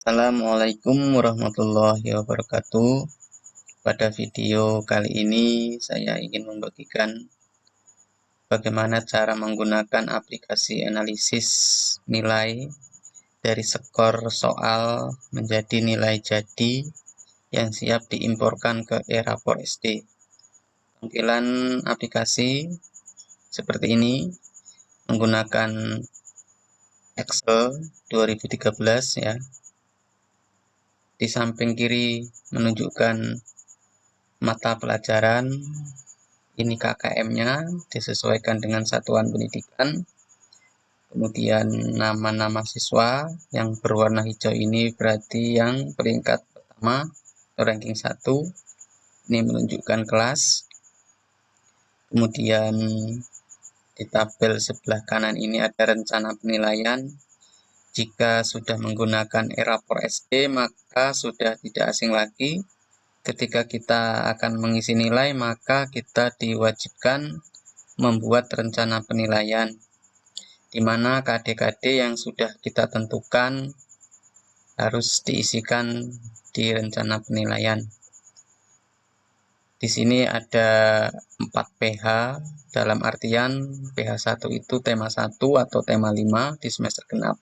Assalamualaikum warahmatullahi wabarakatuh. Pada video kali ini saya ingin membagikan bagaimana cara menggunakan aplikasi analisis nilai dari skor soal menjadi nilai jadi yang siap diimporkan ke eRapor SD. Tampilan aplikasi seperti ini menggunakan Excel 2013 ya. Di samping kiri menunjukkan mata pelajaran, ini KKM-nya disesuaikan dengan satuan pendidikan. Kemudian nama-nama siswa yang berwarna hijau ini berarti yang peringkat pertama atau ranking 1. Ini menunjukkan kelas. Kemudian di tabel sebelah kanan ini ada rencana penilaian. Jika sudah menggunakan eRapor SD, maka sudah tidak asing lagi. Ketika kita akan mengisi nilai, maka kita diwajibkan membuat rencana penilaian, di mana KD-KD yang sudah kita tentukan harus diisikan di rencana penilaian. Di sini ada 4 PH, dalam artian PH 1 itu tema 1 atau tema 5 di semester genap.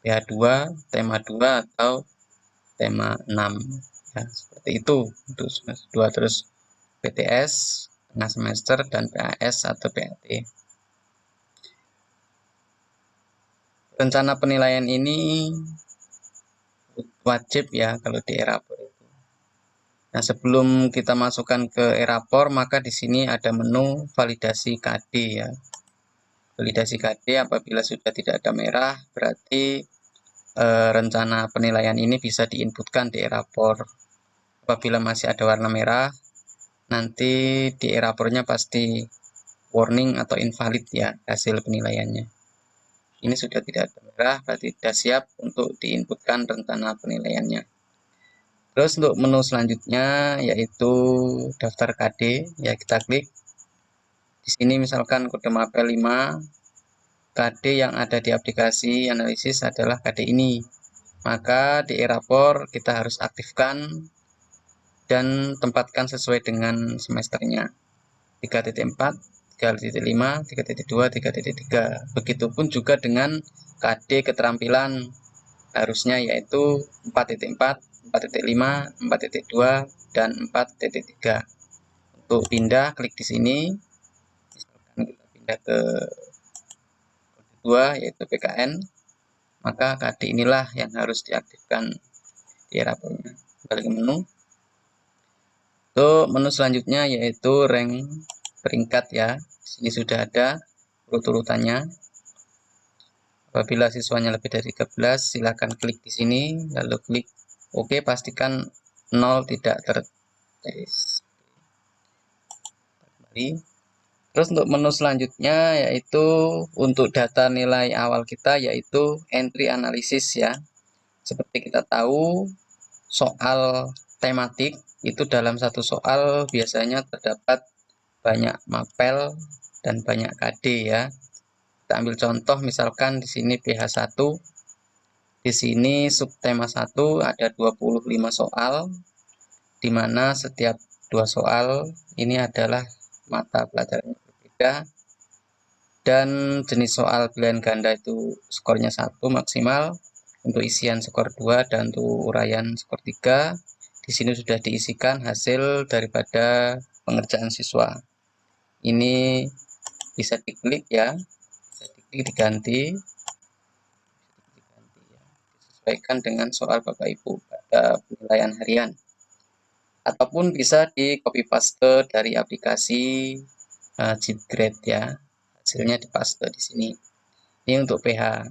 PH 2, tema 2 atau tema 6. Ya, seperti itu untuk semester 2. Terus PTS tengah semester dan PAS atau PAT. Rencana penilaian ini wajib ya kalau di eRapor itu. Nah, sebelum kita masukkan ke eRapor, maka di sini ada menu validasi KD ya. Validasi KD apabila sudah tidak ada merah, berarti rencana penilaian ini bisa diinputkan di eRapor. Apabila masih ada warna merah, nanti di eRapornya pasti warning atau invalid ya hasil penilaiannya. Ini sudah tidak ada merah, berarti sudah siap untuk diinputkan rencana penilaiannya. Terus untuk menu selanjutnya yaitu daftar KD, ya kita klik. Di sini misalkan kode mapel 5, KD yang ada di aplikasi analisis adalah KD ini. Maka di eRapor kita harus aktifkan dan tempatkan sesuai dengan semesternya. 3.4, 3.5, 3.2, 3.3. Begitupun juga dengan KD keterampilan harusnya yaitu 4.4, 4.5, 4.2, dan 4.3. Untuk pindah, klik di sini. Misalkan kita pindah ke kode 2 yaitu PKN, maka KD inilah yang harus diaktifkan di eRapornya. Kembali ke menu. Untuk menu selanjutnya yaitu rank peringkat ya. Di sini sudah ada urut-urutannya. Apabila siswanya lebih dari 13, silakan klik di sini, lalu klik OK, pastikan 0 tidak terjadi. Kembali. Terus untuk menu selanjutnya yaitu untuk data nilai awal kita yaitu entry analisis ya. Seperti kita tahu, soal tematik itu dalam satu soal biasanya terdapat banyak mapel dan banyak KD ya. Kita ambil contoh misalkan di sini PH 1. Di sini subtema 1 ada 25 soal, di mana setiap 2 soal ini adalah mata pelajaran yang berbeda, dan jenis soal pilihan ganda itu skornya 1 maksimal, untuk isian skor 2, dan untuk uraian skor 3. Di sini sudah diisikan hasil daripada pengerjaan siswa. Ini bisa diklik ya, bisa diklik diganti ya, disesuaikan dengan soal Bapak Ibu pada penilaian harian. Ataupun bisa di copy paste dari aplikasi Jibgrade ya, hasilnya di paste di sini. Ini untuk PH.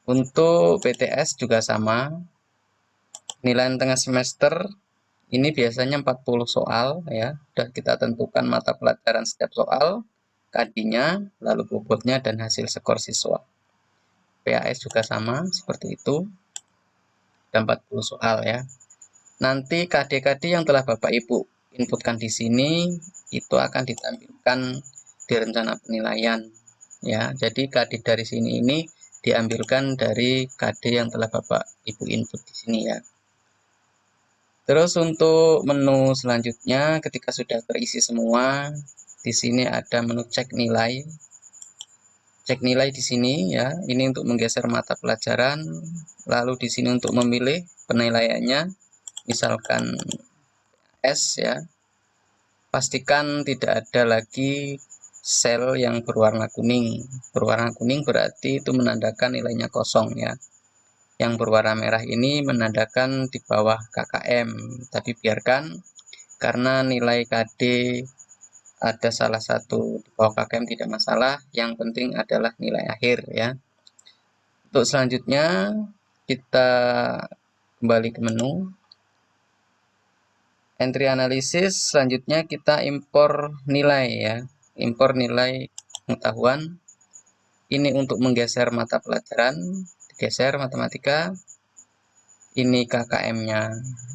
Untuk PTS juga sama. Penilaian tengah semester ini biasanya 40 soal ya. Sudah kita tentukan mata pelajaran setiap soal, KD-nya, lalu bobotnya dan hasil skor siswa. PAS juga sama seperti itu. Ada 40 soal ya. Nanti KD-KD yang telah Bapak Ibu inputkan di sini itu akan ditampilkan di rencana penilaian ya. Jadi KD dari sini ini diambilkan dari KD yang telah Bapak Ibu input di sini ya. Terus untuk menu selanjutnya ketika sudah terisi semua, di sini ada menu cek nilai. Cek nilai di sini ya, ini untuk menggeser mata pelajaran, lalu di sini untuk memilih penilaiannya, misalkan S ya. Pastikan tidak ada lagi sel yang berwarna kuning. Berwarna kuning berarti itu menandakan nilainya kosong ya. Yang berwarna merah ini menandakan di bawah KKM, tapi biarkan karena nilai KD ada salah satu di bawah KKM tidak masalah, yang penting adalah nilai akhir ya. Untuk selanjutnya kita kembali ke menu entry analisis. Selanjutnya kita impor nilai ya, impor nilai pengetahuan. Ini untuk menggeser mata pelajaran, geser matematika. Ini KKM-nya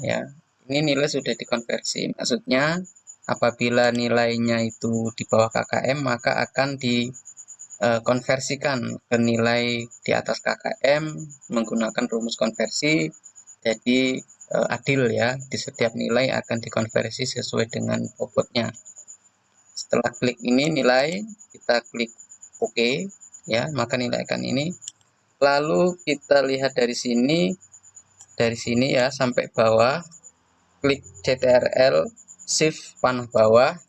ya. Ini nilai sudah dikonversi. Maksudnya apabila nilainya itu di bawah KKM maka akan dikonversikan ke nilai di atas KKM menggunakan rumus konversi. Jadi adil ya, di setiap nilai akan dikonversi sesuai dengan bobotnya. Setelah klik ini nilai, kita klik OK ya, maka nilai akan ini. Lalu kita lihat dari sini ya sampai bawah, klik CTRL shift panah bawah.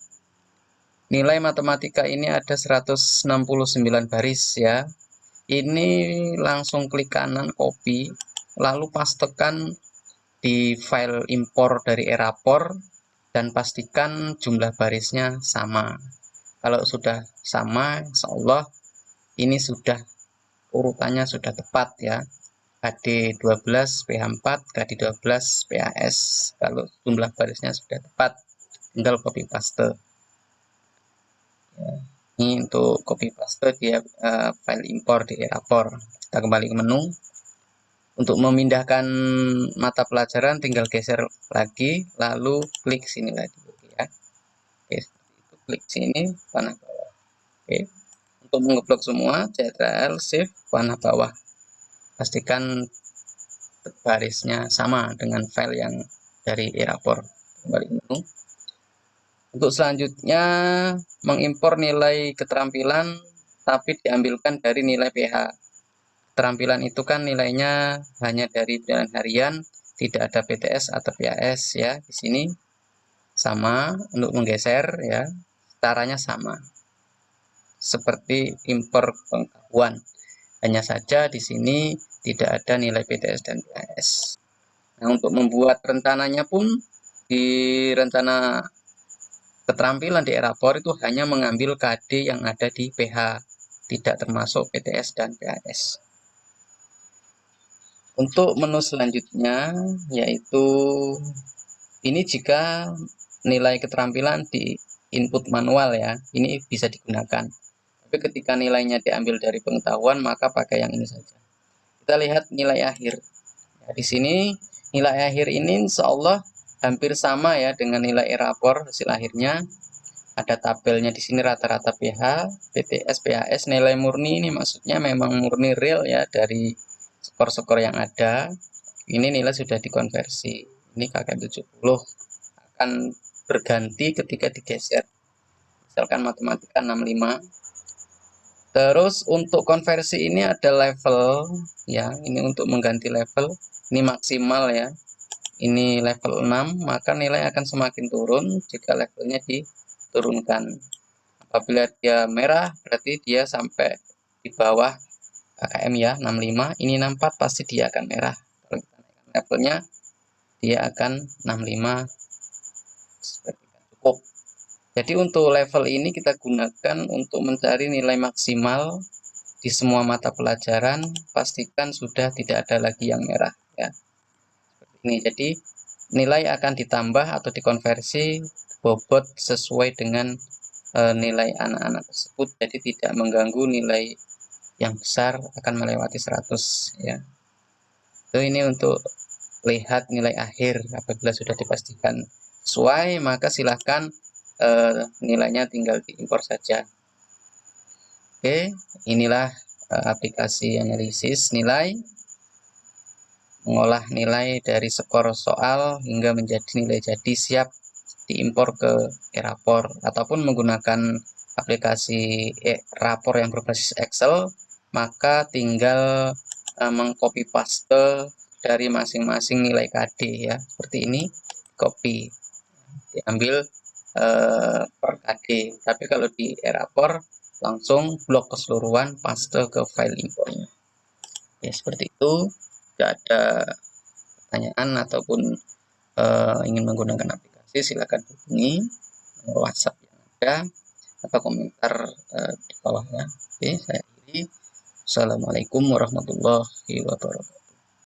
Nilai matematika ini ada 169 baris ya. Ini langsung klik kanan copy, lalu pastekan di file impor dari Erapor dan pastikan jumlah barisnya sama. Kalau sudah sama, insya Allah ini sudah urutannya sudah tepat ya. KD 12 PH4, KD 12 PAS. Kalau jumlah barisnya sudah tepat, tinggal copy paste. Ya, ini untuk copy paste dia file impor di Erapor. Kita kembali ke menu. Untuk memindahkan mata pelajaran tinggal geser lagi, lalu klik sini lagi ya. Oke, itu klik sini panah bawah. Oke. Untuk mengeblok semua, CTRL shift panah bawah. Pastikan barisnya sama dengan file yang dari Erapor. Kembali menu. Untuk selanjutnya mengimpor nilai keterampilan tapi diambilkan dari nilai PH. Keterampilan itu kan nilainya hanya dari pilihan harian, tidak ada PTS atau PAS ya. Di sini sama untuk menggeser ya, caranya sama. Seperti impor pengetahuan. Hanya saja di sini tidak ada nilai PTS dan PAS. Nah, untuk membuat rencananya pun di rencana keterampilan di Erapor itu hanya mengambil KD yang ada di PH, tidak termasuk PTS dan PAS. Untuk menu selanjutnya yaitu ini jika nilai keterampilan di input manual ya, ini bisa digunakan. Tapi ketika nilainya diambil dari pengetahuan maka pakai yang ini saja. Kita lihat nilai akhir. Ya, di sini nilai akhir ini insya Allah hampir sama ya dengan nilai Erapor hasil akhirnya. Ada tabelnya di sini rata-rata PH, PTS, PAS, nilai murni ini maksudnya memang murni real ya dari skor-skor yang ada. Ini nilai sudah dikonversi. Ini KKM 70 akan berganti ketika digeser. Misalkan matematika 65. Terus untuk konversi ini ada level ya. Ini untuk mengganti level. Ini maksimal ya. Ini level 6, maka nilai akan semakin turun jika levelnya diturunkan. Apabila dia merah berarti dia sampai di bawah KKM ya, 65. Ini 64 pasti dia akan merah. Kalau kita naikkan levelnya dia akan 65. Cukup. Jadi untuk level ini kita gunakan untuk mencari nilai maksimal di semua mata pelajaran. Pastikan sudah tidak ada lagi yang merah ya. Seperti ini. Jadi nilai akan ditambah atau dikonversi bobot sesuai dengan nilai anak-anak tersebut. Jadi tidak mengganggu nilai yang besar akan melewati 100 ya. Itu ini untuk lihat nilai akhir. Apabila sudah dipastikan sesuai maka silahkan nilainya tinggal diimpor saja. Oke, inilah aplikasi analisis nilai, mengolah nilai dari skor soal hingga menjadi nilai jadi siap diimpor ke Erapor, ataupun menggunakan aplikasi rapor yang berbasis Excel, maka tinggal mengcopy paste dari masing-masing nilai KD ya, seperti ini, copy, diambil per KD. Tapi kalau di Erapor langsung blok keseluruhan, paste ke file impornya. Ya, seperti itu. Jika ada pertanyaan ataupun ingin menggunakan aplikasi, silakan hubungi nomor WhatsApp yang ada atau komentar di bawahnya. Oke, saya akhiri. Assalamualaikum warahmatullahi wabarakatuh.